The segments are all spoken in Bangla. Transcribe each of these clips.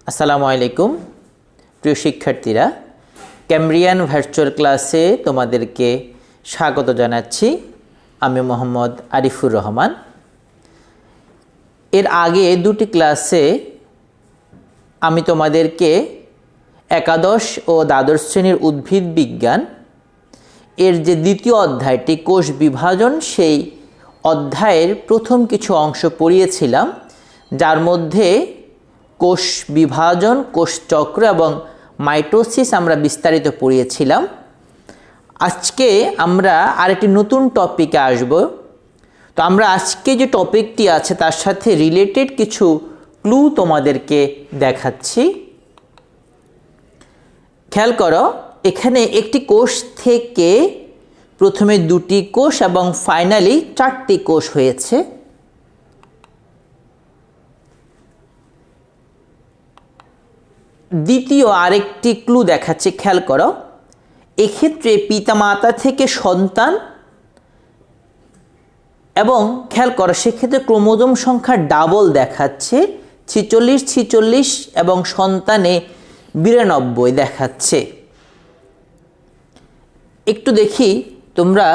আসসালামু আলাইকুম প্রিয় শিক্ষার্থীরা, ক্যামব্রিয়ান ভার্চুয়াল ক্লাসে তোমাদেরকে স্বাগত জানাচ্ছি। আমি মোহাম্মদ আরিফুর রহমান। এর আগে দুটি ক্লাসে আমি তোমাদেরকে একাদশ ও দ্বাদশ শ্রেণীর উদ্ভিদ বিজ্ঞান এর যে দ্বিতীয় অধ্যায়টি কোষ বিভাজন, সেই অধ্যায়ের প্রথম কিছু অংশ পড়িয়েছিলাম, যার মধ্যে কোষ বিভাজন, কোষ চক্র এবং মাইটোসিস আমরা বিস্তারিত পড়িয়েছিলাম। আজকে আমরা আরেকটি নতুন টপিকে আসব। তো আমরা আজকে যে টপিকটি আছে তার সাথে রিলেটেড কিছু ক্লু তোমাদেরকে দেখাচ্ছি। খেয়াল করো, এখানে একটি কোষ থেকে প্রথমে দুটি কোষ এবং ফাইনালি চারটি কোষ হয়েছে। দ্বিতীয় আরেকটি ক্লু দেখাচ্ছে, খেয়াল করো, এক্ষেত্রে পিতামাতা থেকে সন্তান, এবং খেয়াল করো সেক্ষেত্রে ক্রোমোজোম সংখ্যা ডাবল দেখাচ্ছে, 46 এবং সন্তানে 92 দেখাচ্ছে। একটু দেখি তোমরা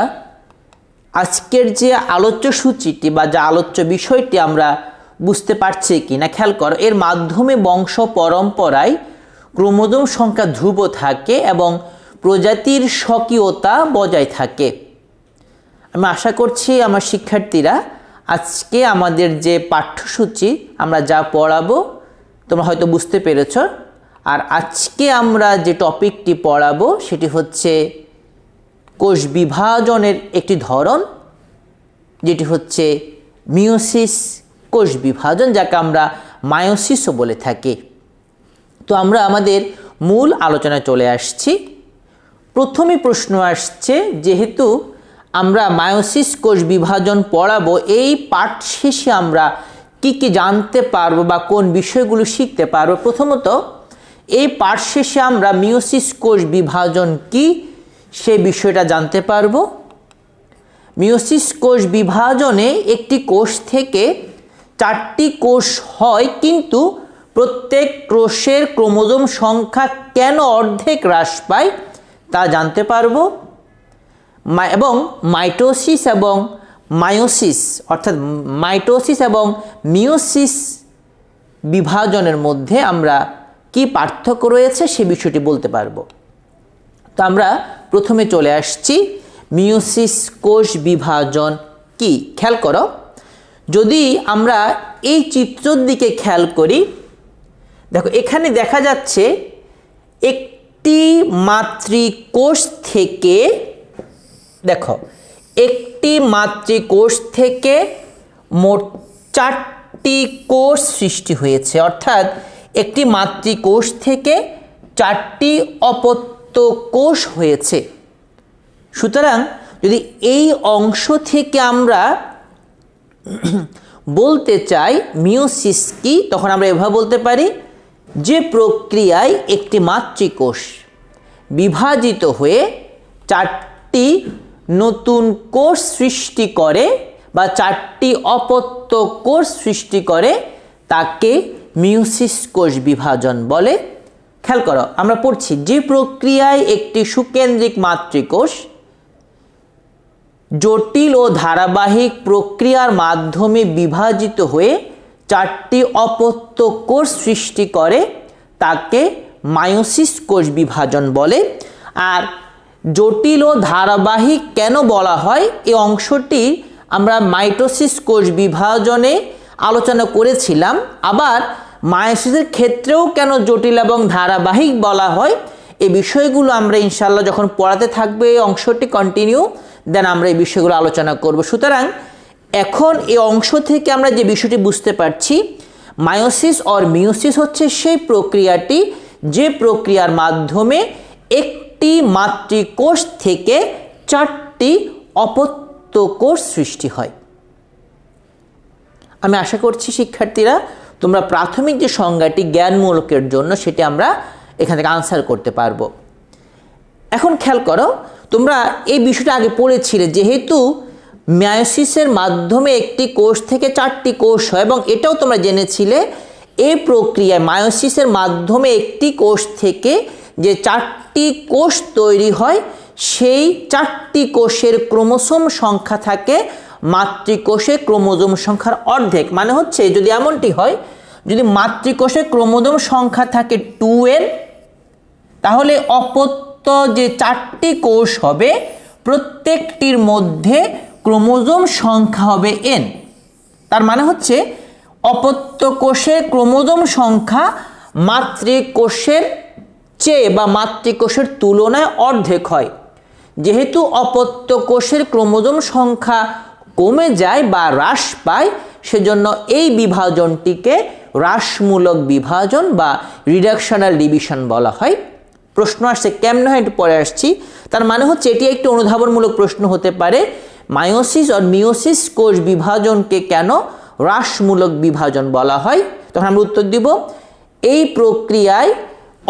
আজকের যে আলোচ্য সূচিটি বা যে আলোচ্য বিষয়টি আমরা বুঝতে পারছি কি না। খেয়াল করো, এর মাধ্যমে বংশ পরম্পরায় ক্রোমোজোম সংখ্যা ধ্রুব থাকে এবং প্রজাতির স্বকীয়তা বজায় থাকে। আমি আশা করছি আমার শিক্ষার্থীরা আজকে আমাদের যে পাঠ্যসূচি আমরা যা পড়াবো তোমরা হয়তো বুঝতে পেরেছ। আর আজকে আমরা যে টপিকটি পড়াবো সেটি হচ্ছে কোষ বিভাজনের একটি ধরন, যেটি হচ্ছে মিওসিস কোষ বিভাজন, যাকে আমরা মায়োসিসও বলে থাকি। তো আমরা আমাদের মূল আলোচনায় চলে আসছি। প্রথমে প্রশ্ন আসছে, যেহেতু আমরা মায়োসিস কোষ বিভাজন পড়াবো, এই পাঠ শেষে আমরা কি কি জানতে পারবো বা কোন বিষয়গুলো শিখতে পারবো। প্রথমত, এই পাঠ শেষে আমরা মিওসিস কোষ বিভাজন কি সে বিষয়টা জানতে পারবো। মিওসিস কোষ বিভাজনে একটি কোষ থেকে চারটি কোষ হয়, কিন্তু প্রত্যেক কোষের ক্রোমোজোম সংখ্যা কেন অর্ধেক হ্রাস পায় তা জানতে পারবো। এবং মাইটোসিস এবং মায়োসিস, অর্থাৎ মাইটোসিস এবং মিওসিস বিভাজনের মধ্যে আমরা কি পার্থক্য রয়েছে সে বিষয়টি বলতে পারবো। তো আমরা প্রথমে চলে আসছি মিওসিস কোষ বিভাজন কি। খেয়াল করো, যদি আমরা এই চিত্রের দিকে খেয়াল করি, দেখো এখানে দেখা যাচ্ছে একটি মাতৃকোষ থেকে, দেখো একটি মাতৃকোষ থেকে মোট চারটি কোষ সৃষ্টি হয়েছে, অর্থাৎ একটি মাতৃকোষ থেকে চারটি অপত্য কোষ হয়েছে। সুতরাং যদি এই অংশ থেকে আমরা বলতে চাই মিওসিস কি, তখন আমরা এভাবে বলতে পারি, যে প্রক্রিয়ায় একটি মাতৃকোষ বিভাজিত হয়ে চারটি নতুন কোষ সৃষ্টি করে বা চারটি অপত্য কোষ সৃষ্টি করে তাকে মিওসিস কোষ বিভাজন বলে। খেয়াল করো, আমরা পড়ছি, যে প্রক্রিয়ায় একটি সুকেন্দ্রিক মাতৃকোষ জটিল ও ধারাবাহিক প্রক্রিয়ার মাধ্যমে বিভাজিত হয়ে চারটি অপত্য কোষ সৃষ্টি করে তাকে মায়োসিস কোষ বিভাজন বলে। আর জটিল ও ধারাবাহিক কেন বলা হয় এই অংশটি আমরা মাইটোসিস কোষ বিভাজনে আলোচনা করেছিলাম। আবার মায়োসিসের ক্ষেত্রেও কেন জটিল এবং ধারাবাহিক বলা হয় এই বিষয়গুলো আমরা ইনশাল্লাহ যখন পড়াতে থাকবে এই অংশটি কন্টিনিউ, দেন আমরা এই বিষয়গুলো আলোচনা করব। সুতরাং এখন এই অংশ থেকে আমরা যে বিষয়টি বুঝতে পারছি, মায়োসিস অর মিওসিস হচ্ছে সেই প্রক্রিয়াটি যে প্রক্রিয়ার মাধ্যমে একটি মাতৃকোষ থেকে চারটি অপত্য কোষ সৃষ্টি হয়। আমি আশা করছি শিক্ষার্থীরা তোমরা প্রাথমিক যে সংজ্ঞাটি জ্ঞানমূলকের জন্য সেটি আমরা এখান থেকে আনসার করতে পারবো। এখন খেয়াল করো, তোমরা এই বিষয়টা আগে পড়েছিলে, যেহেতু মায়োসিসের মাধ্যমে একটি কোষ থেকে চারটি কোষ হয়, এবং এটাও তোমরা জেনেছিলে এই প্রক্রিয়ায় মায়োসিসের মাধ্যমে একটি কোষ থেকে যে 4টি কোষ তৈরি হয়, সেই 4টি কোষের ক্রোমোসোম সংখ্যা থাকে মাতৃকোষে ক্রোমোসোম সংখ্যার অর্ধেক। মানে হচ্ছে যদি এমনটি হয়, যদি মাতৃকোষে ক্রোমোসোম সংখ্যা থাকে 2n, তাহলে অপত্য যে 4টি কোষ হবে প্রত্যেকটির মধ্যে ক্রোমোসোম সংখ্যা হবে n। তার মানে হচ্ছে অপত্য কোষের ক্রোমোসোম সংখ্যা মাতৃকোষের চেয়ে বা মাতৃকোষের তুলনায় অর্ধেক হয়। যেহেতু অপত্য কোষের ক্রোমোসোম সংখ্যা কমে যায় বা হ্রাস পায়, সেজন্য এই বিভাজনটিকে হ্রাসমূলক বিভাজন বা রিডাকশনাল ডিভিশন বলা হয়। প্রশ্ন আসছে কেমনে হয়, একটু পরে আসছি। তার মানে হচ্ছে এটি একটি অনুধাবনমূলক প্রশ্ন হতে পারে, মায়োসিস আর মিওসিস কোষ বিভাজনকে কেন হ্রাসমূলক বিভাজন বলা হয়। তখন আমরা উত্তর দিব, এই প্রক্রিয়ায়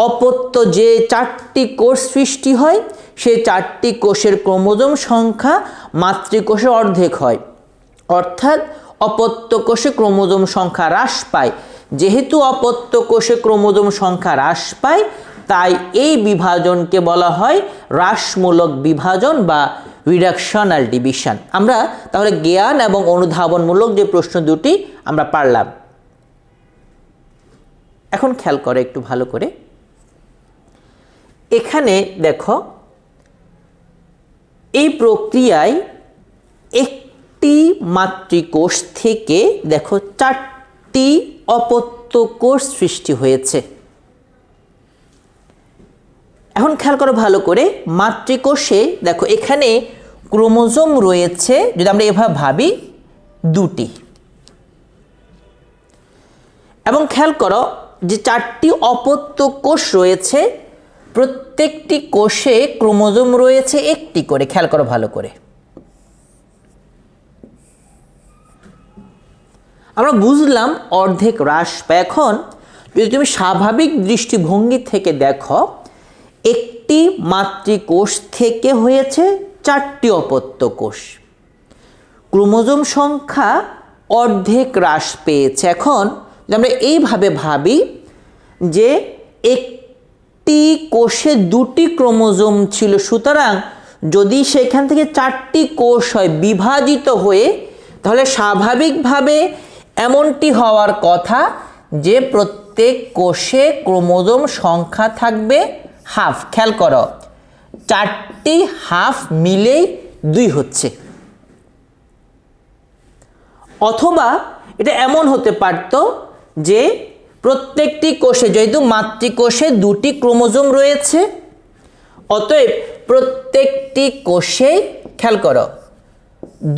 অপত্য যে 4টি কোষ সৃষ্টি হয়, সেই 4টি কোষের ক্রোমোসোম সংখ্যা মাতৃকোষের অর্ধেক হয়, অর্থাৎ অপত্য কোষে ক্রোমোসোম সংখ্যা হ্রাস পায়। যেহেতু অপত্য কোষে ক্রোমোসোম সংখ্যা হ্রাস পায়, তাই এই বিভাজনকে বলা হয় হ্রাসমূলক বিভাজন বা রিডাকশনাল ডিভিশন। আমরা তাহলে জ্ঞান এবং অনুধাবনমূলক যে প্রশ্ন দুটি আমরা পারলাম। এখন খেয়াল করে একটু ভালো করে, এখানে দেখো এই প্রক্রিয়ায় একটি মাতৃকোষ থেকে দেখো 4টি অপত্য কোষ সৃষ্টি হয়েছে। এখন খেয়াল করো ভালো করে, মাতৃকোষে দেখো এখানে ক্রোমোসোম রয়েছে, যদি আমরা এভাবে ভাবি, 2টি। এবং খেয়াল করো যে 4টি অপত্য কোষ রয়েছে, প্রত্যেকটি কোষে ক্রোমোসোম রয়েছে 1টি করে। খেয়াল করো ভালো করে, আমরা বুঝলাম অর্ধেক হ্রাস পায়। এখন যদি তুমি স্বাভাবিক দৃষ্টিভঙ্গি থেকে দেখো, একটি মাতৃকোষ থেকে হয়েছে 4টি অপত্য কোষ, ক্রোমোসোম সংখ্যা অর্ধেক হ্রাস পেয়েছে। এখন যদি আমরা এইভাবে ভাবি যে একটি কোষে 2টি ক্রোমোসোম ছিল, সুতরাং যদি সেখান থেকে 4টি কোষ হয় বিভাজিত হয়ে, তাহলে স্বাভাবিকভাবে এমনটি হওয়ার কথা যে প্রত্যেক কোষে ক্রোমোসোম সংখ্যা থাকবে হাফ। খেয়াল করো, 4টি হাফ মিলেই 2 হচ্ছে। অথবা এটা এমন হতে পারত যে প্রত্যেকটি কোষে, যেহেতু মাতৃকোষে 2টি ক্রোমোসোম রয়েছে, অতএব প্রত্যেকটি কোষে খেয়াল করো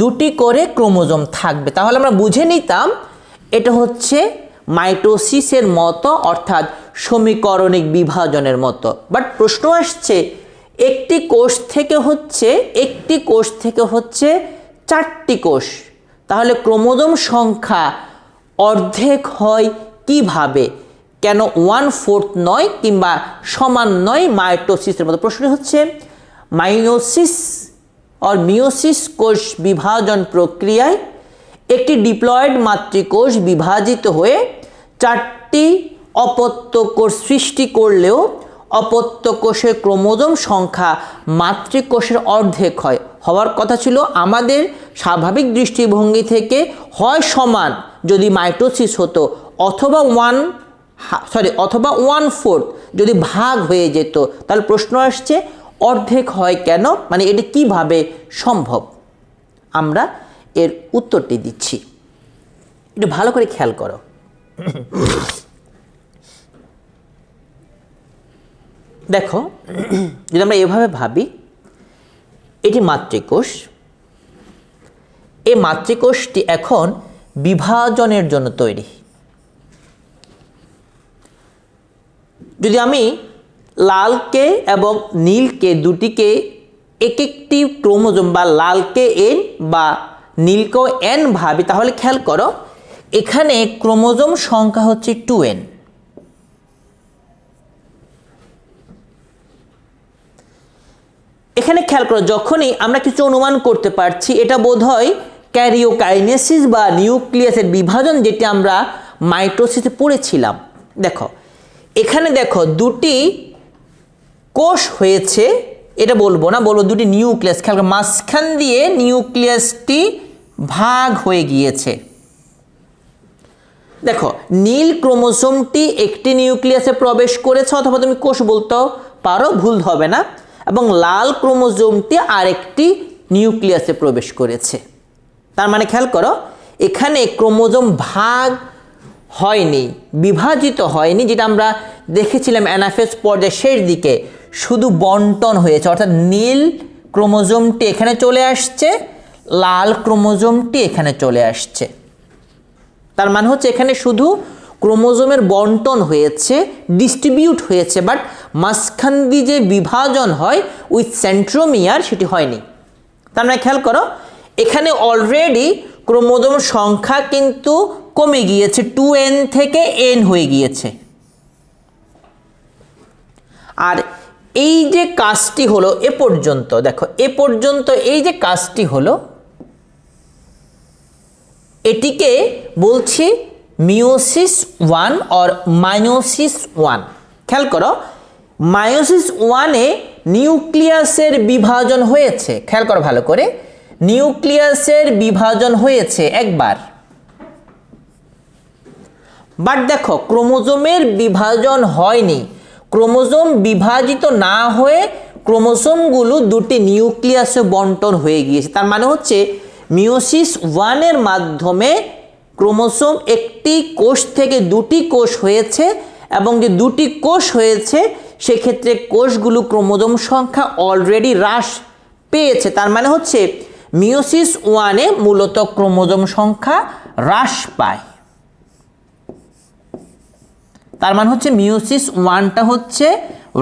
2টি করে ক্রোমোসোম থাকবে। তাহলে আমরা বুঝে নিতাম এটা হচ্ছে মাইটোসিসের মতো, অর্থাৎ সমীকরণিক বিভাজনের মতো। বাট প্রশ্ন আসছে, একটি কোষ থেকে হচ্ছে 4টি কোষ, তাহলে ক্রোমোসোম সংখ্যা অর্ধেক হয় কিভাবে? কেন 1/4 নয় কিংবা সমান নয় মাইটোসিসের মতো? প্রশ্ন হচ্ছে মায়োসিস আর মিওসিস কোষ বিভাজন প্রক্রিয়ায় একটি ডিপ্লয়েড মাতৃকোষ বিভাজিত হয়ে 4টি অপত্য কোষ সৃষ্টি করলেও অপত্য কোষের ক্রোমোসোম সংখ্যা মাতৃকোষের অর্ধেক হওয়ার কথা ছিল আমাদের স্বাভাবিক দৃষ্টিভঙ্গি থেকে, হয় সমান যদি মাইটোসিস হতো, অথবা 1/4 যদি ভাগ হয়ে যেত। তাহলে প্রশ্ন আসছে অর্ধেক হয় কেন, মানে এটা কিভাবে সম্ভব? আমরা এর উত্তরটি দিচ্ছি, একটু ভালো করে খেয়াল করো। দেখো, যদি আমরা এভাবে ভাবি, এটি মাতৃকোষ, এই মাতৃকোষটি এখন বিভাজনের জন্য তৈরি। যদি আমি লালকে এবং নীলকে দুটিকে এক একটি ক্রোমোসোম বা লালকে n বা নীলকেও n ভাবি, তাহলে খেয়াল করো এখানে ক্রোমোসোম সংখ্যা হচ্ছে 2n। এখানে খেয়াল করো, যখনই আমরা কিছু অনুমান করতে পারছি এটা বোধহয় ক্যারিওকাইনেসিস বা নিউক্লিয়াসের বিভাজন, যেটি আমরা মাইটোসিসে পড়েছিলাম। দেখো এখানে দেখো দুটি কোষ হয়েছে, এটা বলবো না, বলবো দুটি নিউক্লিয়াস। খেয়াল করো মাঝখান দিয়ে নিউক্লিয়াসটি ভাগ হয়ে গিয়েছে। দেখো নীল ক্রোমোসোমটি একটি নিউক্লিয়াসে প্রবেশ করেছে, অথবা তুমি কোষ বলতেও পারো, ভুল হবে না, এবং লাল ক্রোমোসোমটি আরেকটি নিউক্লিয়াসে প্রবেশ করেছে। তার মানে খেয়াল করো এখানে ক্রোমোসোম ভাগ হয়নি, বিভাজিত হয়নি, যেটা আমরা দেখেছিলাম অ্যানাফেজ পর্যায়ের শেষ দিকে, শুধু বন্টন হয়েছে। অর্থাৎ নীল ক্রোমোসোমটি এখানে চলে আসছে, লাল ক্রোমোসোমটি এখানে চলে আসছে। তার মানে হচ্ছে এখানে শুধু ক্রোমোসোমের বন্টন হয়েছে, ডিস্ট্রিবিউট হয়েছে, বাট মাঝখান দিয়ে যে বিভাজন হয় উইথ সেন্ট্রোমিয়ার সেটি হয়নি। তার মানে খেয়াল করো এখানে অলরেডি ক্রোমোসোম সংখ্যা কিন্তু কমে গিয়েছে, 2n থেকে n হয়ে গিয়েছে। আর এই যে কাজটি হলো এ পর্যন্ত, দেখো এ পর্যন্ত এই যে কাজটি হলো, এটিকে বলছি মিওসিস 1 অর মায়োসিস 1। খেয়াল করো মায়োসিস 1-এ নিউক্লিয়াসের বিভাজন হয়েছে। খেয়াল করো ভালো করে, নিউক্লিয়াসের বিভাজন হয়েছে একবার, বাট দেখো ক্রোমোসোমের বিভাজন হয়নি। ক্রোমোসোম বিভাজিত না হয়ে ক্রোমোসোমগুলো দুটি নিউক্লিয়াসে বন্টন হয়ে গিয়েছে। তার মানে হচ্ছে মিওসিস 1-এর মাধ্যমে ক্রোমোসোম একটি কোষ থেকে দুটি কোষ হয়েছে, এবং যে দুটি কোষ হয়েছে সেক্ষেত্রে কোষগুলো ক্রোমোসোম সংখ্যা অলরেডি হ্রাস পেয়েছে। তার মানে হচ্ছে মিওসিস 1-এ মূলত ক্রোমোসোম সংখ্যা হ্রাস পায়। তার মানে হচ্ছে মিওসিস 1টা হচ্ছে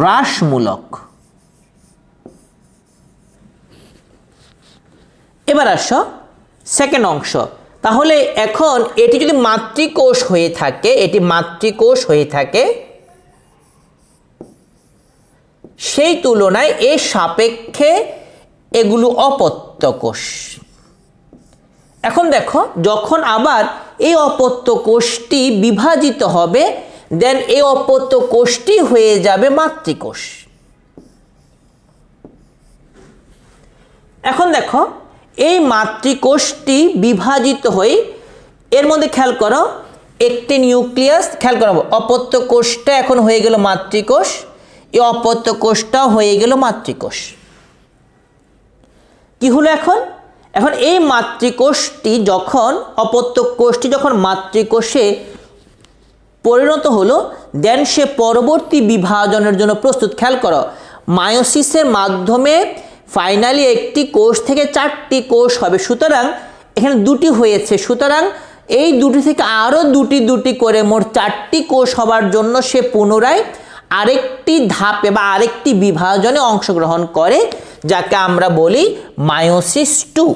হ্রাসমূলক। এবার আসো সেকেন্ড অংশ। তাহলে এখন এটি যদি মাতৃকোষ হয়ে থাকে, এটি মাতৃকোষ হয়ে থাকে, সেই তুলনায় এর সাপেক্ষে এগুলো অপত্য কোষ। এখন দেখো যখন আবার এই অপত্য কোষটি বিভাজিত হবে, দেন এই অপত্য কোষটি হয়ে যাবে মাতৃকোষ। এখন দেখো এই মাতৃকোষটি বিভাজিত হয়ে এর মধ্যে খেয়াল করো একটি নিউক্লিয়াস, খেয়াল করো অপত্য কোষটা এখন হয়ে গেল মাতৃকোষ, এই অপত্য কোষটাও হয়ে গেল মাতৃকোষ। কি হলো এখন? এখন এই মাতৃকোষটি যখন অপত্য কোষটি যখন মাতৃকোষে পরিণত হলো, দেন সে পরবর্তী বিভাজনের জন্য প্রস্তুত। খেয়াল করো মায়োসিসের মাধ্যমে ফাইনালি একটি কোষ থেকে 4টি কোষ হবে, সুতরাং এখানে দুটি হয়েছে, সুতরাং এই দুটি থেকে আরও দুটি করে মোট 4টি কোষ হবার জন্য সে পুনরায় আরেকটি ধাপে বা আরেকটি বিভাজনে অংশগ্রহণ করে, যাকে আমরা বলি মায়োসিস 2।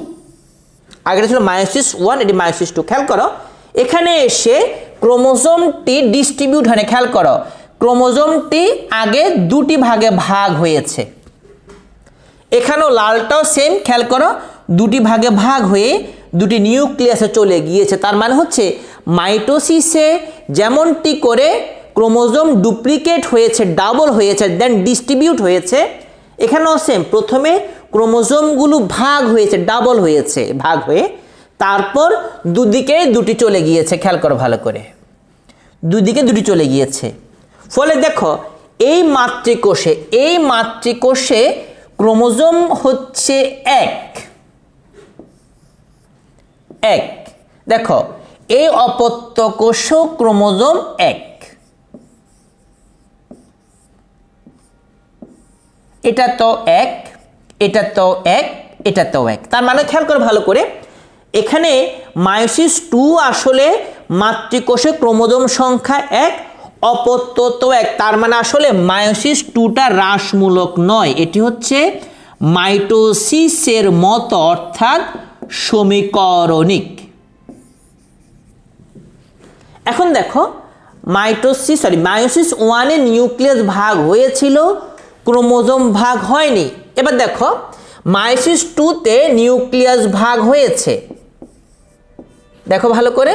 আগেটা ছিল মায়োসিস 1, এটি মায়োসিস 2। খেয়াল করো এখানে এসে ক্রোমোসোমটি ডিস্ট্রিবিউট হয় না। খেয়াল করো ক্রোমোসোমটি আগে দুটি ভাগে ভাগ হয়েছে, এখানেও লালটাও সেম। খেয়াল করো দুটি ভাগে ভাগ হয়ে দুটি নিউক্লিয়াসে চলে গিয়েছে। তার মানে হচ্ছে মাইটোসিসে যেমনটি করে ক্রোমোসোম ডুপ্লিকেট হয়েছে, ডাবল হয়েছে, দেন ডিস্ট্রিবিউট হয়েছে, এখানেও সেম। প্রথমে ক্রোমোসোমগুলো ভাগ হয়েছে, ডাবল হয়েছে, ভাগ হয়ে তারপর দুদিকে দুটি চলে গিয়েছে। খেয়াল করো ভালো করে, দুদিকে দুটি চলে গিয়েছে। ফলে দেখো এই মাতৃকোষে ক্রোমোসোম হচ্ছে এক। দেখো এই অপত্য কোষও ক্রোমোসোম এক। এটা তো এক, এটা তো এক, এটা তো এক। তার মানে খেয়াল করো ভালো করে, এখানে মায়োসিস 2 আসলে মাতৃকোষে ক্রোমোসোম সংখ্যা এক, অপত্য তো এক। তার মানে আসলে মায়োসিস 2টা হ্রাসমূলক নয়, এটি হচ্ছে মাইটোসিসের মতো, অর্থাৎ সমীকরণিক। এখন দেখো মায়োসিস 1-এ নিউক্লিয়াস ভাগ হয়েছিল, ক্রোমোসোম ভাগ হয়নি। এবার দেখো মায়োসিস 2-তে নিউক্লিয়াস ভাগ হয়েছে, দেখো ভালো করে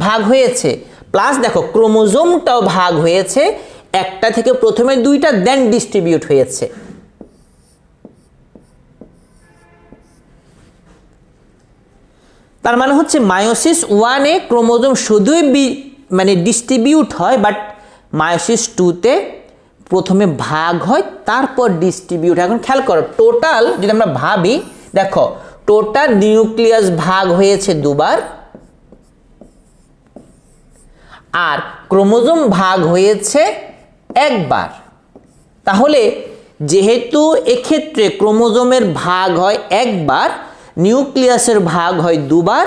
ভাগ হয়েছে, প্লাস দেখো ক্রোমোজোমটাও ভাগ হয়েছে, একটা থেকে প্রথমে দুইটা দেন ডিস্ট্রিবিউট হয়েছে। তার মানে হচ্ছে মায়োসিস 1-এ ক্রোমোজোম শুধুই মানে ডিস্ট্রিবিউট হয়, বাট মায়োসিস 2-তে প্রথমে ভাগ হয় তারপর ডিস্ট্রিবিউট। এখন খেয়াল করো, টোটাল যদি আমরা ভাবি, দেখো টোটাল নিউক্লিয়াস ভাগ হয়েছে দুবার আর ক্রোমোজোম ভাগ হয়েছে একবার। তাহলে যেহেতু এক্ষেত্রে ক্রোমোজোমের ভাগ হয় একবার, নিউক্লিয়াসের ভাগ হয় দুবার,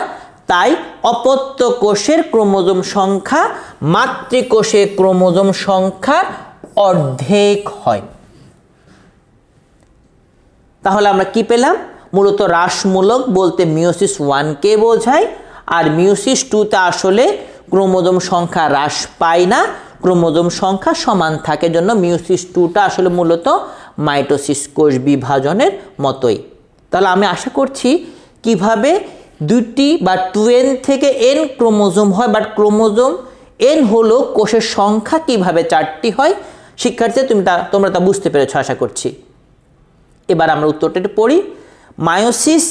তাই অপত্য কোষের ক্রোমোজোম সংখ্যা মাতৃকোষের ক্রোমোজোম সংখ্যার অর্ধেক হয়। তাহলে আমরা কি পেলাম? মূলত হ্রাসমূলক বলতে মিওসিস 1-কে বোঝায়, আর মিওসিস 2-তে আসলে ক্রোমোজোম সংখ্যা হ্রাস পায় না, ক্রোমোজোম সংখ্যা সমান থাকে, জন্য মিওসিস 2টা আসলে মূলত মাইটোসিস কোষ বিভাজনের মতোই। তাহলে আমি আশা করছি কিভাবে দুটি বা 2n থেকে n ক্রোমোজোম হয়, বাট ক্রোমোজোম n হলো কোষের সংখ্যা কিভাবে 4টি হয়। শিক্ষার্থী তোমরা তা বুঝতে পেরেছো আশা করছি। এবার আমরা উত্তরটা একটু পড়ি। মায়োসিস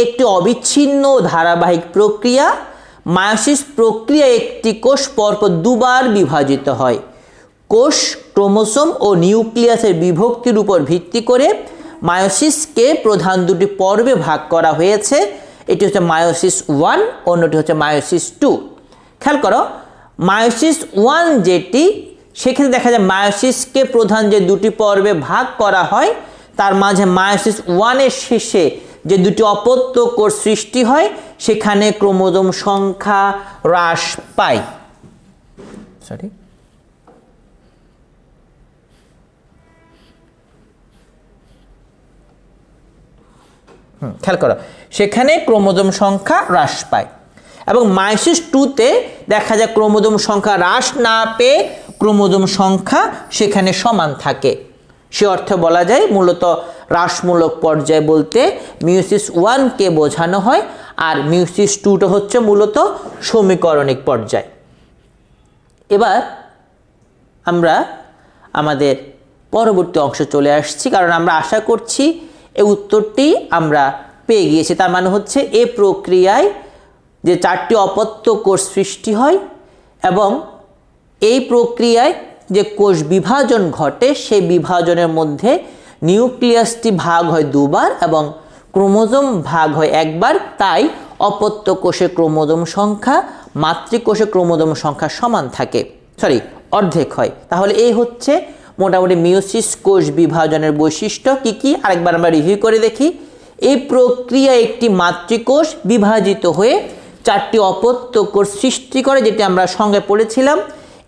একটি অবিচ্ছিন্ন ধারাবাহিক প্রক্রিয়া। মায়োসিস প্রক্রিয়া একটি কোষ পরপর দুবার বিভাজিত হয়। কোষ ক্রোমোসোম ও নিউক্লিয়াসের বিভক্তির উপর ভিত্তি করে মায়োসিসকে প্রধান দুটি পর্বে ভাগ করা হয়েছে। এটি হচ্ছে মায়োসিস 1, অন্যটি হচ্ছে মায়োসিস 2। খেয়াল করো, মায়োসিস 1 যেটি, সেখানে দেখা যায় মায়োসিসকে প্রধান যে দুটি পর্বে ভাগ করা হয়, তার মাঝে মায়োসিস 1-এর শেষে যে দুটি অপত্য কোষ সৃষ্টি হয়, সেখানে ক্রোমোজোম সংখ্যা হ্রাস পায়। খেয়াল করো, সেখানে ক্রোমোজোম সংখ্যা হ্রাস পায়। এবং মায়োসিস 2-তে দেখা যায় ক্রোমোজোম সংখ্যা হ্রাস না পেয়ে ক্রোমোজোম সংখ্যা সেখানে সমান থাকে। সে অর্থে বলা যায় মূলত হ্রাসমূলক পর্যায় বলতে মিওসিস 1-কে বোঝানো হয়, আর মিওসিস 2টা হচ্ছে মূলত সমীকরণিক পর্যায়। এবার আমরা আমাদের পরবর্তী অংশে চলে আসছি, কারণ আমরা আশা করছি এই উত্তরটি আমরা পেয়ে গিয়েছি। তার মানে হচ্ছে এই প্রক্রিয়ায় যে 4টি অপত্য কোষ সৃষ্টি হয় এবং এই প্রক্রিয়ায় যে কোষ বিভাজন ঘটে, সেই বিভাজনের মধ্যে নিউক্লিয়াসটি ভাগ হয় দুবার এবং ক্রোমোজোম ভাগ হয় একবার, তাই অপত্য কোষে ক্রোমোজোম সংখ্যা মাতৃকোষে ক্রোমোজোম সংখ্যা সমান থাকে, অর্ধেক হয়। তাহলে এই হচ্ছে মোটামুটি মিওসিস কোষ বিভাজনের বৈশিষ্ট্য। কি কি আরেকবার আমরা রিভিউ করে দেখি। এই প্রক্রিয়া একটি মাতৃকোষ বিভাজিত হয়ে 4টি অপত্য কোষ সৃষ্টি করে, যেটি আমরা সঙ্গে পড়েছিলাম।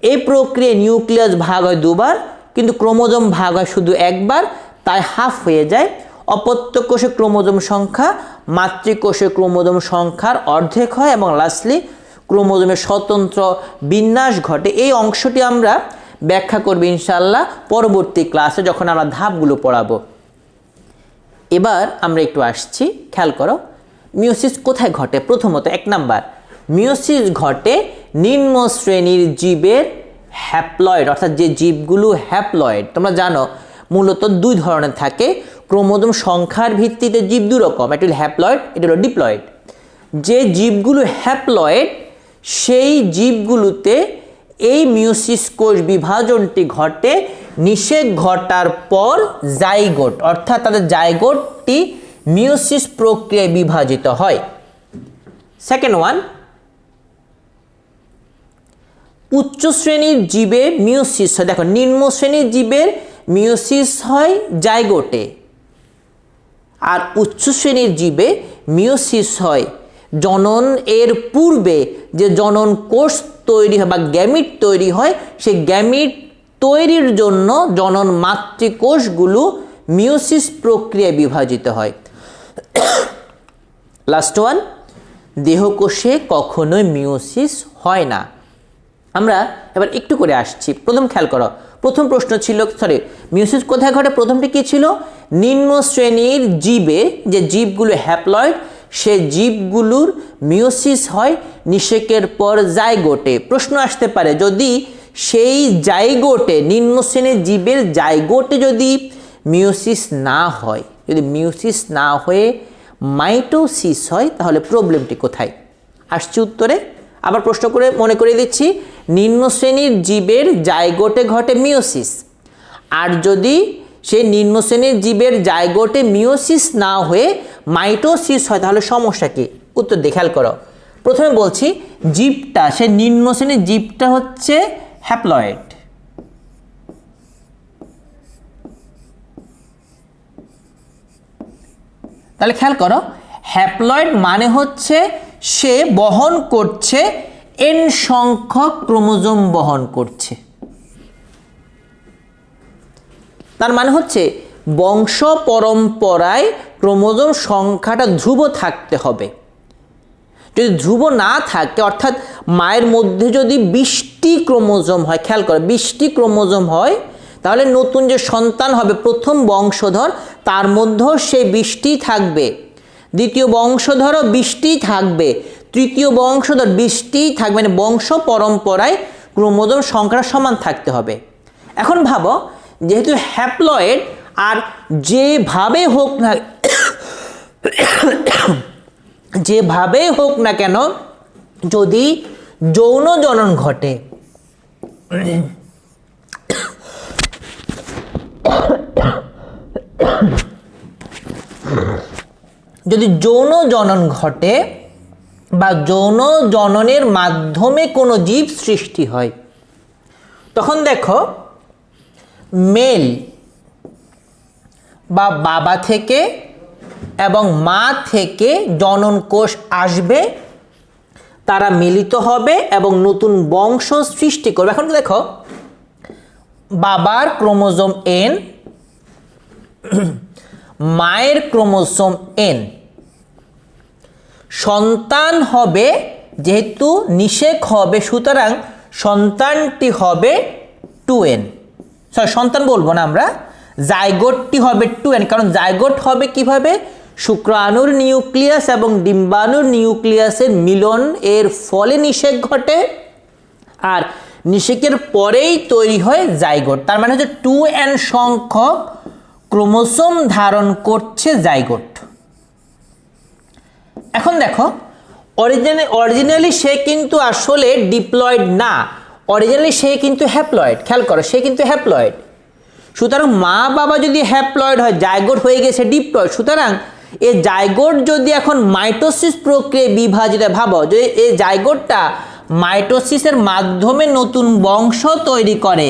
এই প্রক্রিয়ায় নিউক্লিয়াস ভাগ হয় দুবার, কিন্তু ক্রোমোজোম ভাগ হয় শুধু একবার, তাই হাফ হয়ে যায়। অপত্য কোষে ক্রোমোজোম সংখ্যা মাতৃকোষে ক্রোমোজোম সংখ্যার অর্ধেক হয় এবং লাস্টলি ক্রোমোজোমের স্বতন্ত্র বিন্যাস ঘটে। এই অংশটি আমরা ব্যাখ্যা করব ইনশাআল্লাহ পরবর্তী ক্লাসে, যখন আমরা ধাপগুলো পড়াবো। এবার আমরা একটু আসছি, খেয়াল করো মিওসিস কোথায় ঘটে। প্রথমত 1 নাম্বার, মিওসিস ঘটে নিম্ন শ্রেণীর জীবের হ্যাপ্লয়েড, অর্থাৎ যে জীবগুলো হ্যাপ্লয়েড। তোমরা জানো মূলত 2 ধরনের থাকে। ক্রোমোজোম সংখ্যার ভিত্তিতে জীব 2 রকম, এটি হলো হ্যাপ্লয়েড, এটি হলো ডিপ্লয়েড। যে জীবগুলো হ্যাপ্লয়েড, সেই জীবগুলোতে এই মিওসিস কোষ বিভাজনটি ঘটে নিষেক ঘটার পর জাইগোট, অর্থাৎ তাদের জাইগোটটি মিওসিস প্রক্রিয়ায় বিভাজিত হয়। সেকেন্ড ওয়ান, উচ্চ শ্রেণীর জীবে মিওসিস হয়। দেখো, নিম্ন শ্রেণীর জীবের মিওসিস হয় জাইগোটে, আর উচ্চ শ্রেণীর জীবে মিওসিস হয় জনন এর পূর্বে যে জনন কোষ তৈরি হয় বা গ্যামিট তৈরি হয়, সেই গ্যামিট তৈরির জন্য জনন মাতৃকোষগুলো মিওসিস প্রক্রিয়ায় বিভাজিত হয়। লাস্ট ওয়ান, দেহকোষে কখনোই মিওসিস হয় না। আমরা এবার একটু করে আসছি। প্রথম খেয়াল করো, প্রথম প্রশ্ন ছিল মিওসিস কোথায় ঘটে। প্রথমটি কি ছিল? নিম্ন শ্রেণীর জীবে, যে জীবগুলো হ্যাপ্লয়েড, সে জীবগুলোর মিওসিস হয় নিষেকের পর জাইগোটে। প্রশ্ন আসতে পারে, যদি সেই জাইগোটে, নিম্ন শ্রেণীর জীবের জাইগোটে যদি মিওসিস না হয়, যদি মিওসিস না হয়ে মাইটোসিস হয়, তাহলে প্রবলেমটি কোথায়? আসছে উত্তরে। আবার প্রশ্ন করে মনে করিয়ে দিচ্ছি, নিম্ন শ্রেণীর জীবের জাইগোটে ঘটে মিওসিস, আর যদি সেই নিম্ন শ্রেণীর জীবের জাইগোটে মিওসিস না হয়ে মাইটোসিস হয়, তাহলে সমস্যা কি? উত্তর দিয়ে খেয়াল করো। প্রথমে বলছি, জীবটা, সে নিম্ন শ্রেণীর জীবটা হচ্ছে হ্যাপ্লয়েড। তাহলে খেয়াল করো, হ্যাপ্লয়েড মানে হচ্ছে সে বহন করছে এন সংখ্যক ক্রোমোজোম বহন করছে। তার মানে হচ্ছে বংশ পরম্পরায় ক্রোমোজোম সংখ্যাটা ধ্রুব থাকতে হবে। যদি ধ্রুব না থাকে, অর্থাৎ মায়ের মধ্যে যদি 20টি ক্রোমোজোম হয়, খেয়াল করো 20টি ক্রোমোজোম হয়, তাহলে নতুন যে সন্তান হবে প্রথম বংশধর, তার মধ্যেও সেই 20টি থাকবে, দ্বিতীয় বংশধরও 20টি থাকবে, তৃতীয় বংশধর 20টি থাকবে, মানে বংশ পরম্পরায় ক্রোমোজোম সংখ্যাটা সমান থাকতে হবে। এখন ভাবো, যেহেতু হ্যাপ্লয়েড, আর যেভাবে হোক না যেভাবেই হোক না কেন, যদি যৌন জনন ঘটে, যদি যৌন জনন ঘটে বা যৌন জননের মাধ্যমে কোনো জীব সৃষ্টি হয়, তখন দেখো মেল বা বাবা থেকে এবং মা থেকে জনন কোষ আসবে, তারা মিলিত হবে এবং নতুন বংশ সৃষ্টি করবে। এখন দেখো, বাবার ক্রোমোজোম এন, মায়ের ক্রোমোজোম এন, সন্তান হবে, যেহেতু নিষেক হবে, সুতরাং সন্তানটি হবে 2n, সরি সন্তান বলবো না আমরা, জাইগোটটি হবে 2n। কারণ জাইগোট হবে কিভাবে? শুক্রাণুর নিউক্লিয়াস এবং ডিম্বাণুর নিউক্লিয়াসের মিলন এর ফলে নিষেক ঘটে, আর নিষেকের পরেই তৈরি হয় জাইগোট। তার মানে হচ্ছে 2n সংখ্যক ক্রোমোসোম ধারণ করছে জাইগোট। এখন দেখো, অরিজিনালি সে কিন্তু আসলে ডিপ্লয়েড না, অরিজিনালি সে কিন্তু হ্যাপ্লয়েড। খেয়াল করো, সে কিন্তু হ্যাপ্লয়েড। সুতরাং মা বাবা যদি হ্যাপ্লয়েড হয়, জাইগোট হয়ে গেছে ডিপ্লয়েড, সুতরাং এই জাইগোট যদি এখন মাইটোসিস প্রক্রিয়ায় বিভাজিত, ভাবো যে এই জাইগোটটা মাইটোসিসের মাধ্যমে নতুন বংশ তৈরি করে,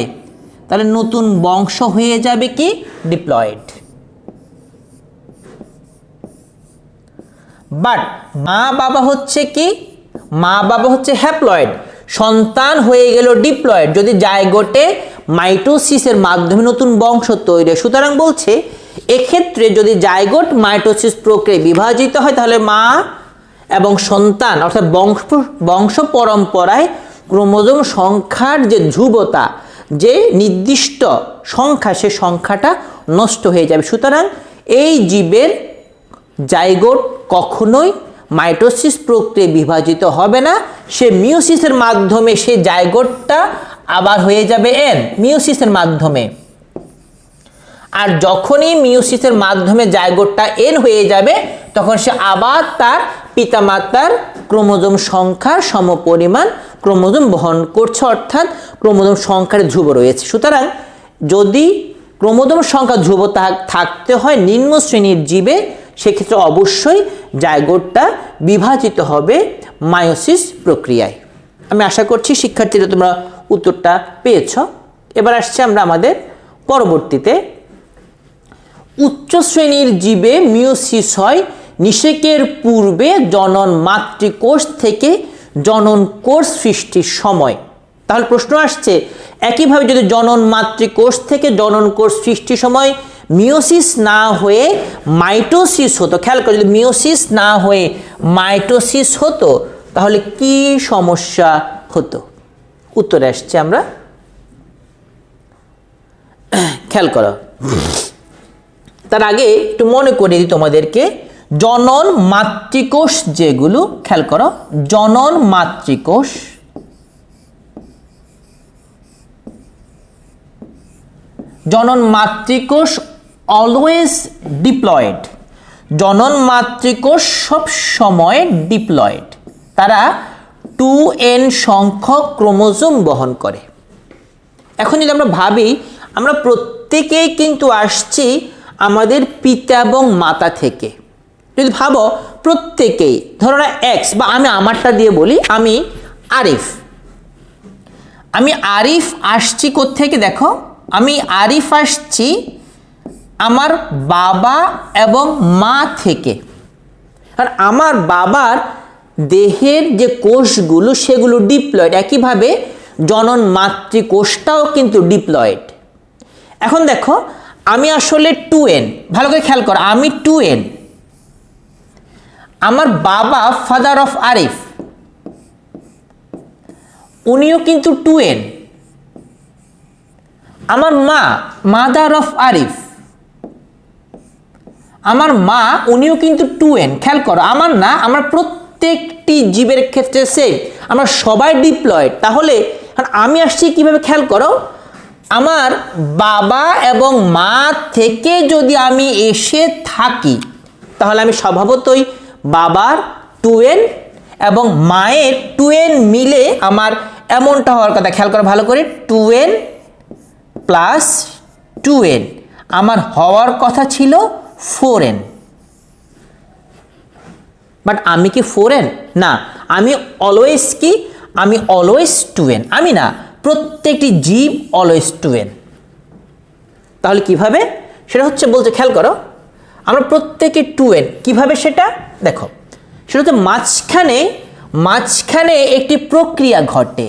তাহলে নতুন বংশ হয়ে যাবে কি? ডিপ্লয়েড। বাট মা বাবা হচ্ছে কি? মা বাবা হচ্ছে হ্যাপ্লয়েড, সন্তান হয়ে গেল ডিপ্লয়েড যদি জাইগোটে মাইটোসিসের মাধ্যমে নতুন বংশ তৈরি। সুতরাং বলছে, এক্ষেত্রে যদি জাইগোট মাইটোসিস প্রক্রিয়ায় বিভাজিত হয়, তাহলে মা এবং সন্তান, অর্থাৎ বংশ পরম্পরায় ক্রোমোজোম সংখ্যার যে ধ্রুবতা, যে নির্দিষ্ট সংখ্যা, সে সংখ্যাটা নষ্ট হয়ে যাবে। সুতরাং এই জীবের জাইগোট কখনোই মাইটোসিস প্রক্রিয়ায় বিভাজিত হবে না, সে মিওসিসের মাধ্যমে সে জাইগোটটা আবার হয়ে যাবে এন, মিওসিসের মাধ্যমে। আর যখনই মিওসিসের মাধ্যমে জাইগোটটা এন হয়ে যাবে, তখন সে আবার তার পিতামাতার ক্রোমোজোম সংখ্যার সমপরিমাণ ক্রোমোজোম বহন করছে, অর্থাৎ ক্রোমোজোম সংখ্যার ধ্রুব রয়েছে। সুতরাং যদি ক্রোমোজোম সংখ্যা ধ্রুব থাকতে হয় নিম্ন শ্রেণীর জীবে, সেক্ষেত্রে অবশ্যই জাইগোটটা বিভাজিত হবে মায়োসিস প্রক্রিয়ায়। আমি আশা করছি শিক্ষার্থীরা তোমরা উত্তরটা পেয়েছ। এবার আসছে আমরা আমাদের পরবর্তীতে, উচ্চ শ্রেণীর জীবে মিওসিস হয় নিষেকের পূর্বে জনন মাতৃকোষ থেকে জনন কোষ সৃষ্টির সময়। তাহলে প্রশ্ন আসছে, একইভাবে যদি জনন মাতৃকোষ থেকে জনন কোষ সৃষ্টির সময় মিওসিস না হয়ে মাইটোসিস হতো, খেয়াল করে, যদি মিওসিস না হয়ে মাইটোসিস হতো, তাহলে কি সমস্যা হতো? উত্তরে আসছে আমরা, খেয়াল করো। তার আগে একটু মনে করিয়ে দিই তোমাদেরকে, জনন মাতৃকোষ যেগুলো, খেয়াল করো, জনন মাতৃকোষ অলওয়েজ ডিপ্লয়েড, জনন মাতৃকোষ সব সময় ডিপ্লয়েড, তারা 2n সংখ্যক ক্রোমোজোম বহন করে। এখন যদি আমরা ভাবি, আমরা প্রত্যেকেই কিন্তু আসছি আমাদের পিতা এবং মাতা থেকে। যদি ভাবো প্রত্যেকেই, ধরো না এক্স, বা আমি আমারটা দিয়ে বলি, আমি আরিফ আসছি কোত্থেকে? দেখো, আমি আরিফ আসছি আমার বাবা এবং মা থেকে। আর আমার বাবার দেহের যে কোষগুলো সেগুলো ডিপ্লয়েড, একইভাবে জনন মাতৃকোষটাও কিন্তু ডিপ্লয়েড। এখন দেখো, আমি আসলে 2n, ভালো করে খেয়াল করো, আমি 2n, আমার বাবা ফাদার অফ আরিফ উনিও কিন্তু 2n, আমার মা মাদার অফ আরিফ, আমার মা উনিও কিন্তু 2n। খেয়াল করো, আমার না, আমার প্রত্যেকটি জীবের ক্ষেত্রে সেম, আমরা সবাই ডিপ্লয়েড। তাহলে আমি আসছি কিভাবে? খেয়াল করো, আমার বাবা এবং মা থেকে যদি আমি এসে থাকি, তাহলে আমি স্বভাবতই বাবার 2n এবং মায়ের 2n মিলে আমার এমনটা হওয়ার কথা। খেয়াল করো ভালো করে, 2n প্লাস 2n, আমার হওয়ার কথা ছিল 4n। বাট আমি কি 4n? না, আমি অলওয়েজ কি? আমি অলওয়েজ 2n। আমি না, প্রত্যেকটি জীব অলওয়েজ 2n। তাহলে কিভাবে সেটা হচ্ছে বলতে, খেয়াল করো, আমরা প্রত্যেকে 2n। কিভাবে সেটা দেখো, সেটা হচ্ছে মাঝখানে একটি প্রক্রিয়া ঘটে,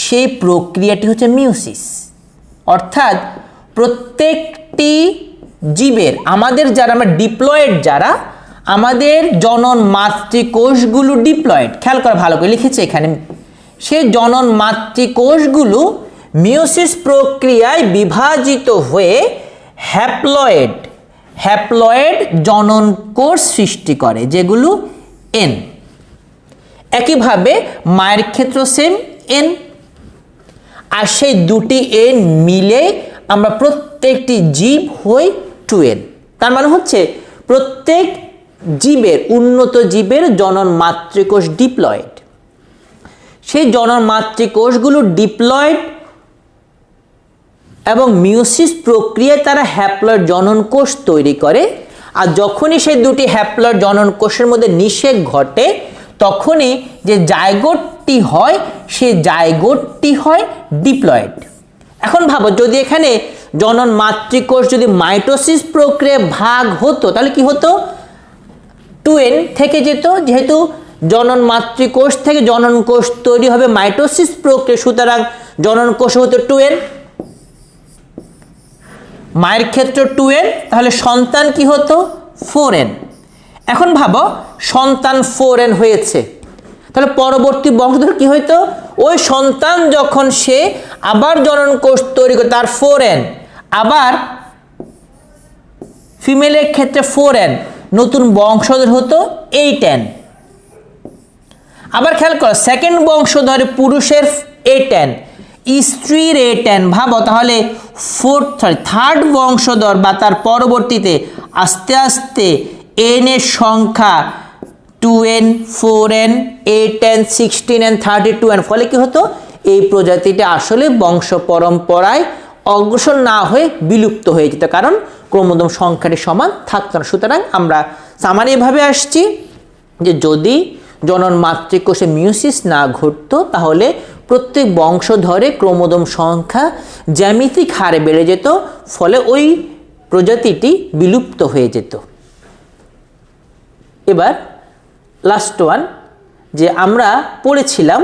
সেই প্রক্রিয়াটি হচ্ছে মিউসিস। অর্থাৎ প্রত্যেকটি জীবের, আমাদের যারা আমরা ডিপ্লয়েড, যারা আমাদের জনন মাতৃকোষগুলো ডিপ্লয়েড, খেয়াল করে ভালো করে লিখেছে এখানে, সেই জনন মাতৃকোষগুলো মিউসিস প্রক্রিয়ায় বিভাজিত হয়ে হ্যাপ্লয়েড জনন কোষ সৃষ্টি করে, যেগুলো n। একইভাবে মায়ের ক্ষেত্র সেম n, আর সেই দুটি n মিলে আমরা প্রত্যেকটি জীব হই 2n। তার মানে হচ্ছে প্রত্যেক জীবের, উন্নত জীবের জনন মাতৃকোষ ডিপ্লয়েড। সেই জনন মাতৃকোষগুলো ডিপ্লয়েড এবং মিউসিস প্রক্রিয়ায় তারা হ্যাপ্লয়েড জনন কোষ তৈরি করে। আর যখনই সেই দুটি হ্যাপ্লয়েড জনন কোষের মধ্যে নিষেক ঘটে, তখনই যে জাইগোটটি হয়, সেই জাইগোটটি হয় ডিপ্লয়েড। এখন ভাবো, যদি এখানে জনন মাতৃকোষ যদি মাইটোসিস প্রক্রিয়ায় ভাগ হতো, তাহলে কি হতো? 2n থেকে যেত, যেহেতু জনন মাতৃকোষ থেকে জনন কোষ তৈরি হবে মাইটোসিস প্রক্রিয়া, সুতরাং জনন কোষ হতো 2n, মায়ের ক্ষেত্রে 2n, তাহলে সন্তান কি হতো? 4n। এখন ভাবো, সন্তান 4n হয়েছে, তাহলে পরবর্তী বংশধর কি হইতো? ওই সন্তান যখন সে আবার জনন কোষ তৈরি করে, তার 4n, আবার ফিমেলের ক্ষেত্রে 4n, নতুন বংশধর হতো 8n। আবার খেয়াল করো, সেকেন্ড বংশধরে পুরুষের 8n, স্ত্রীর 8n। ভাবো তাহলে থার্ড বংশধর বা তার পরবর্তীতে আস্তে আস্তে n এর সংখ্যা 2n, 4n, 8n, 16n, 32n। ফলে কি হতো? এই প্রজাতিটা আসলে বংশ পরম্পরায় অগ্রসর না হয়ে বিলুপ্ত হয়ে যেত, কারণ ক্রোমোজোম সংখ্যাটি সমান থাকতো না। সুতরাং আমরা সামান্যভাবে আসছি যে যদি জনন মাতৃকোষে মিউসিস না ঘটতো, তাহলে প্রত্যেক বংশধরে ক্রোমোজোম সংখ্যা জ্যামিতিক হারে বেড়ে যেত, ফলে ওই প্রজাতিটি বিলুপ্ত হয়ে যেত। এবার লাস্ট ওয়ান, যে আমরা পড়েছিলাম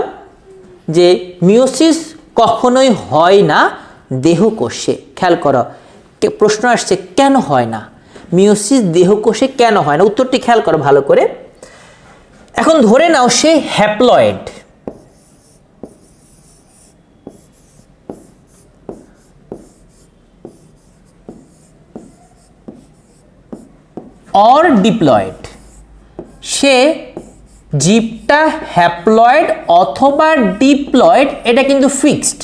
যে মিওসিস কখনোই হয় না দেহকোষে। খেয়াল করো, প্রশ্ন আসছে কেন হয় না মিওসিস দেহকোষে, কেন হয় না? উত্তরটি খেয়াল করো ভালো করে। এখন ধরে নাও সে হ্যাপ্লয়েড, অর ডিপ্লয়েড। সে জীবটা হ্যাপ্লয়েড অথবা ডিপ্লয়েড এটা কিন্তু ফিক্সড।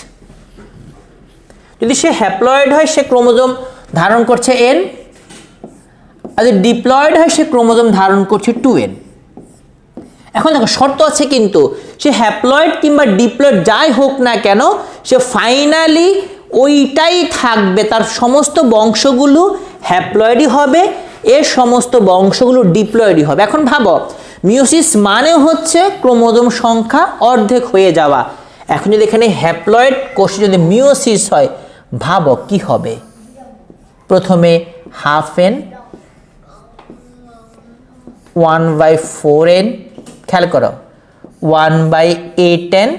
যদি সে হ্যাপ্লয়েড হয় সে ক্রোমোজোম ধারণ করছে N, আর যদি ডিপ্লয়েড হয় সে ক্রোমোজোম ধারণ করছে 2N। এখন দেখো শর্ত আছে কিন্তু, সে হ্যাপ্লয়েড কিংবা ডিপ্লয়েড যাই হোক না কেন সে ফাইনালি ওইটাই থাকবে, তার সমস্ত বংশগুলো হ্যাপ্লয়েডই হবে, এর সমস্ত বংশগুলো ডিপ্লয়েডই হবে। এখন ভাবো মিওসিস মানে হচ্ছে ক্রোমোজোম সংখ্যা অর্ধেক হয়ে যাওয়া। এখন যদি এখানে হ্যাপ্লয়েড কোষে যদি মিওসিস হয় ভাবো কি হবে। প্রথমে হাফ এন 1/4n, খেয়াল করো 1/8n,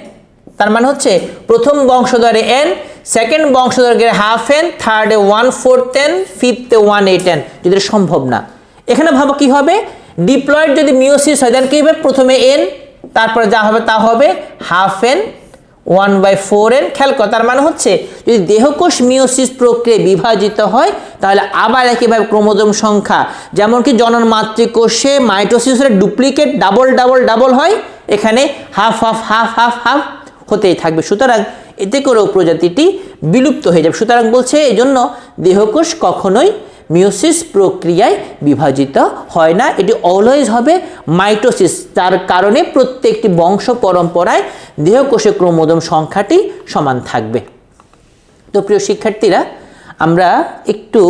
তার মানে হচ্ছে প্রথম বংশধরে n, সেকেন্ড বংশধরে হাফ এন, থার্ডে 1/4n, ফিফথে 1/8n। যদি সম্ভব না, এখানে ভাবো কি হবে। ডিপ্লয়েড যদি মিওসিস হয় দেন কি হবে, প্রথমে n, তারপরে যা হবে তা হবে হাফ এন 1/4n। খেয়াল করো, তার মানে হচ্ছে যদি দেহকোষ মিওসিস প্রক্রিয়ায় বিভাজিত হয় তাহলে আবার একইভাবে ক্রোমোজোম সংখ্যা, যেমন কি জনন মাতৃকোষে মাইটোসিসের ডুপ্লিকেট ডাবল ডাবল ডাবল হয়, এখানে half half half half half হতেই থাকবে। সুতরাং এতে করেও প্রজাতিটি বিলুপ্ত হয়ে যাবে। সুতরাং বলছে এই জন্য দেহকোষ কখনোই মিওসিস প্রক্রিয়ায় বিভাজিত হয় না, এটি অলওয়েজ হবে মাইটোসিস, যার কারণে প্রত্যেকটি বংশ পরম্পরায় দেহকোষে ক্রোমোজোম সংখ্যাটি সমান থাকবে। তো প্রিয় শিক্ষার্থীরা, আমরা একটু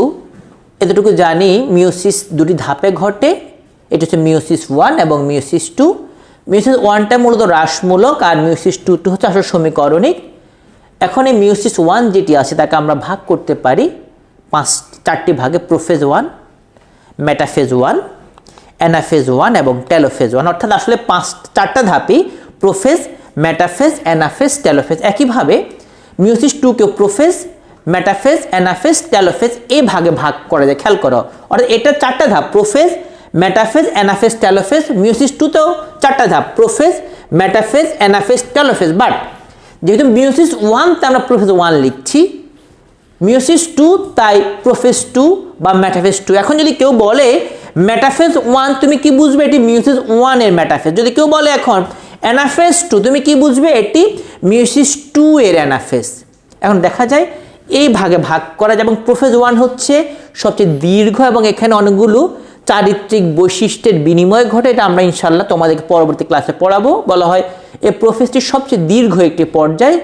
এতটুকু জানি মিওসিস দুটি ধাপে ঘটে, এটা হচ্ছে মিওসিস 1 এবং মিওসিস 2। মিওসিস 1টা মূলত হ্রাসমূলক আর মিওসিস 2 হচ্ছে আসলে সমীকরণিক। এখন এই মিওসিস 1 যেটি আছে তাকে আমরা ভাগ করতে পারি 4টি ভাগে, প্রোফেজ 1, মেটাফেজ 1, অ্যানাফেজ 1 এবং টেলোফেজ 1। অর্থাৎ আসলে 4টা ধাপই প্রোফেজ, মেটাফেজ, অ্যানাফেজ, টেলোফেজ। একইভাবে মিওসিস 2কেও প্রোফেজ, মেটাফেজ, অ্যানাফেজ, টেলোফেজ এই ভাগে ভাগ করা যায়। খেয়াল করো, অর্থাৎ এটা 4টা ধাপ, prophase, metaphase, anaphase, telophase. Meiosis 2তেও 4টা ধাপ, prophase, metaphase, anaphase, telophase. But যেহেতু মিওসিস 1তে আমরা প্রোফেজ 1 লিখছি, মিওসিস 2 তাই প্রোফেজ 2 বা মেটাফেজ 2। এখন যদি কেউ বলে মেটাফেজ 1 তুমি কি বুঝবে, এটি মিওসিস 1 এর মেটাফেজ। যদি কেউ বলে এখন অ্যানাফেজ 2 তুমি কি বুঝবে, এটি মিওসিস 2 এর অ্যানাফেজ। এখন দেখা যায় এই ভাগে ভাগ করা যায় এবং প্রোফেজ 1 হচ্ছে সবচেয়ে দীর্ঘ এবং এখানে অনেকগুলো চারিত্রিক বৈশিষ্ট্যের বিনিময় ঘটে। এটা আমরা ইনশাল্লাহ তোমাদেরকে পরবর্তী ক্লাসে পড়াবো। বলা হয় এই প্রোফেজটি সবচেয়ে দীর্ঘ একটি পর্যায়,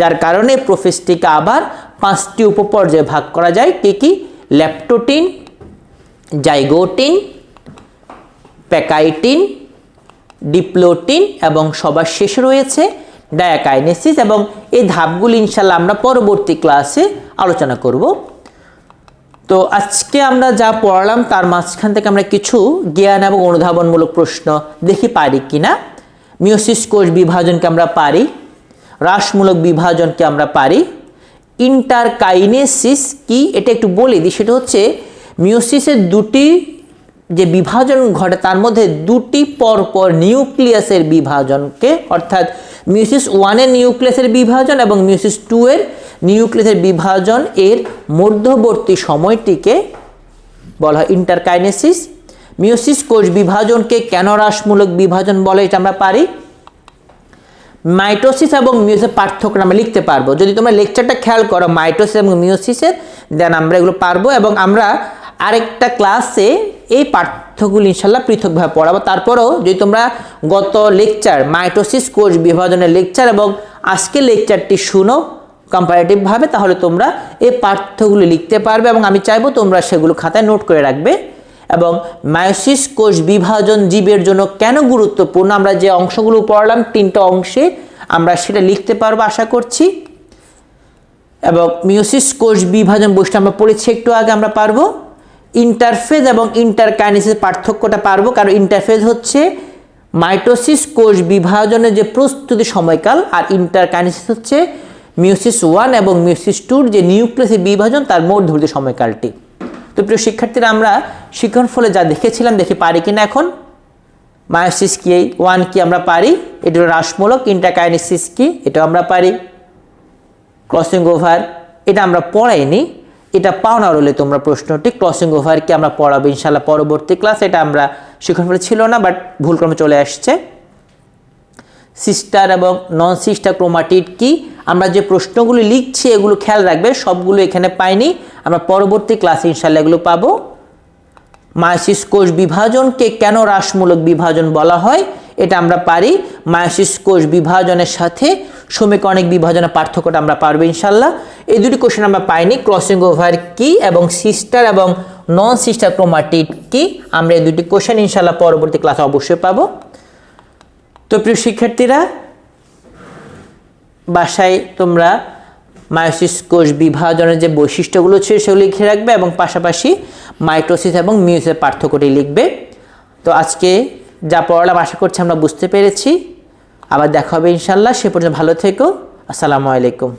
যার কারণে প্রোফেজটিকে আবার 5টি উপপর্যায়ে ভাগ করা যায়। কি কি? ল্যাপ্টোটিন, জাইগোটিন, প্যাকাইটিন, ডিপ্লোটিন এবং সবার শেষে রয়েছে ডায়াকাইনেসিস। এবং এই ধাপগুলি ইনশাল্লাহ আমরা পরবর্তী ক্লাসে আলোচনা করব। তো আজকে আমরা যা পড়ালাম তার মাঝখান থেকে আমরা কিছু জ্ঞান এবং অনুধাবনমূলক প্রশ্ন দেখি পারি কিনা। মিওসিস কোষ বিভাজনকে আমরা পারি, হ্রাসমূলক বিভাজনকে আমরা পারি, ইন্টারকাইনেসিস কি এটা একটু বলে দিই। সেটা হচ্ছে মিওসিসের দুটি যে বিভাজন ঘটে তার মধ্যে দুটি পরপর নিউক্লিয়াসের বিভাজনকে, অর্থাৎ মিওসিস 1 এর নিউক্লিয়াসের বিভাজন এবং মিওসিস 2 এর নিউক্লিয়াসের বিভাজন, এর মধ্যবর্তী সময়টিকে বলা হয় ইন্টারকাইনেসিস। মিওসিস কোষ বিভাজনকে কেন হ্রাসমূলক বিভাজন বলে এটা আমরা পারি। মাইটোসিস এবং মিওসিসের পার্থক্য আমরা লিখতে পারবো। যদি তোমরা লেকচারটা খেয়াল করো মাইটোসিস এবং মিওসিসের, দেন আমরা এগুলো পারবো এবং আমরা আরেকটা ক্লাসে এই পাঠ্যগুলো ইনশাল্লাহ পৃথকভাবে পড়াবো। তারপরেও যদি তোমরা গত লেকচার মাইটোসিস কোষ বিভাজনের লেকচার এবং আজকে লেকচারটি শুনো কম্পারেটিভভাবে, তাহলে তোমরা এই পাঠ্যগুলো লিখতে পারবে এবং আমি চাইবো তোমরা সেগুলো খাতায় নোট করে রাখবে। এবং মায়োসিস কোষ বিভাজন জীবের জন্য কেন গুরুত্বপূর্ণ, আমরা যে অংশগুলো পড়লাম 3টা অংশে আমরা সেটা লিখতে পারবো আশা করছি। এবং মিওসিস কোষ বিভাজন বৈশিষ্ট্য আমরা পড়েছি একটু আগে, আমরা পারবো। ইন্টারফেজ এবং ইন্টারকাইনেসিস পার্থক্যটা পারবো, কারণ ইন্টারফেজ হচ্ছে মাইটোসিস কোষ বিভাজনের যে প্রস্তুতি সময়কাল, আর ইন্টারকাইনেসিস হচ্ছে মিওসিস 1 এবং মিওসিস 2 যে নিউক্লিয়াসের বিভাজন তার মধ্যবর্তী সময়কালটি। তো প্রিয় শিক্ষার্থীরা, আমরা শিক্ষণ ফলে যা দেখেছিলাম দেখি পারি কিনা। এখন মায়োসিস কি 1 কি আমরা পারি, এটা হ্রাসমূলক। ইন্টারকাইনেসিস কি, এটাও আমরা পারি। ক্রসিং ওভার এটা আমরা পড়াইনি, এটা পাও না রইলে তোমরা প্রশ্নটি ক্রসিং ওভারকে আমরা পড়াবো ইনশাআল্লাহ পরবর্তী ক্লাস। এটা আমরা শিক্ষণ ছিল না, বাট ভুলক্রমে চলে আসছে। সিস্টার এবং নন সিস্টার ক্রোমাটিড কি, আমরা যে প্রশ্নগুলো লিখছি এগুলো খেয়াল রাখবে, সবগুলো এখানে পাইনি, আমরা পরবর্তী ক্লাসে ইনশাআল্লাহ এগুলো পাবো। মায়োসিস কোষ বিভাজনকে কেন হ্রাসমূলক বিভাজন বলা হয়, এটা আমরা পারি। মায়োসিস কোষ বিভাজনের সাথে সমীকরণিক বিভাজনের পার্থক্যটা আমরা পারবো ইনশাআল্লাহ। এই দুটি কোশ্চেন আমরা পাইনি, ক্রসিং ওভার কি এবং সিস্টার এবং নন সিস্টার ক্রোমাটিড কি, আমরা এই দুটি কোশ্চেন ইনশাআল্লাহ পরবর্তী ক্লাসে অবশ্যই পাবো। তো প্রিয় শিক্ষার্থীরা, বাসায় তোমরা মায়োসিস কোষ বিভাজনের যে বৈশিষ্ট্যগুলো ছিল সেগুলো লিখে রাখবে এবং পাশাপাশি মাইটোসিস এবং মিয়োসিসের পার্থক্যটি লিখবে। তো আজকে যা পড়ালাম আশা করছি আমরা বুঝতে পেরেছি। আবার দেখা হবে ইনশাআল্লাহ। সে পর্যন্ত ভালো থেকো। আসসালামু আলাইকুম।